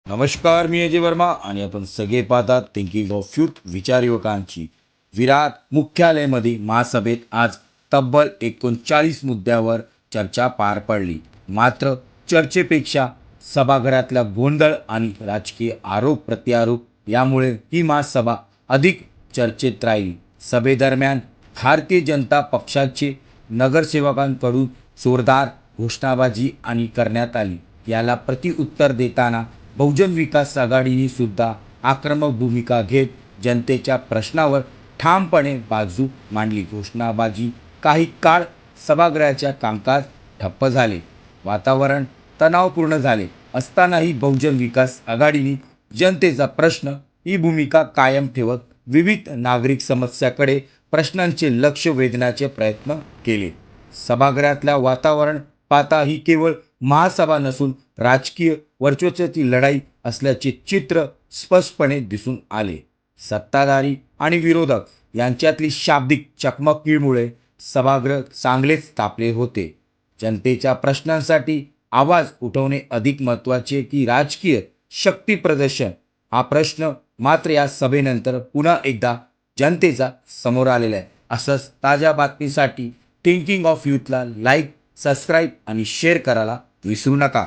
नमस्कार, मी अजय वर्मा आणि आपण सगळे पाहतात थिंकिंग ऑफ यूथ विचार युवकांची. विराट मुख्यालयामध्ये महासभेत आज तब्बल 39 मुद्द्यावर चर्चा पार पडली. मात्र चर्चेपेक्षा सभागृहातला गोंधळ आणि राजकीय आरोप प्रत्यारोप यामुळे ही महासभा अधिक चर्चेत राहिली. सभेदरम्यान भारतीय जनता पक्षाचे नगरसेवकांकडून जोरदार घोषणाबाजी आणि करण्यात आली. याला प्रतिउत्तर देताना बहुजन विकास आघाडीने सुद्धा आक्रमक भूमिका घेत जनतेच्या प्रश्नावर ठामपणे बाजू मांडली. घोषणाबाजी काही काळ सभागृहाच्या कामकाज ठप्प झाले. वातावरण तणावपूर्ण झाले असतानाही बहुजन विकास आघाडीने जनतेचा प्रश्न ही भूमिका कायम ठेवत विविध नागरिक समस्याकडे प्रश्नांचे लक्ष वेधण्याचे प्रयत्न केले. सभागृहातल्या वातावरण पाहता ही केवळ महासभा नसून राजकीय वर्चस्वाची लढाई असल्याचे चित्र स्पष्टपणे दिसून आले. सत्ताधारी आणि विरोधक यांच्यातली शाब्दिक चकमकीमुळे सभागृह चांगलेच तापले होते. जनतेच्या प्रश्नांसाठी आवाज उठवणे अधिक महत्त्वाचे की राजकीय शक्ती प्रदर्शन हा प्रश्न मात्र या सभेनंतर पुन्हा एकदा जनतेचा समोर आलेला आहे. असंच ताज्या बातमीसाठी थिंकिंग ऑफ यूथला लाईक, सबस्क्राईब आणि शेअर करायला विसरू नका.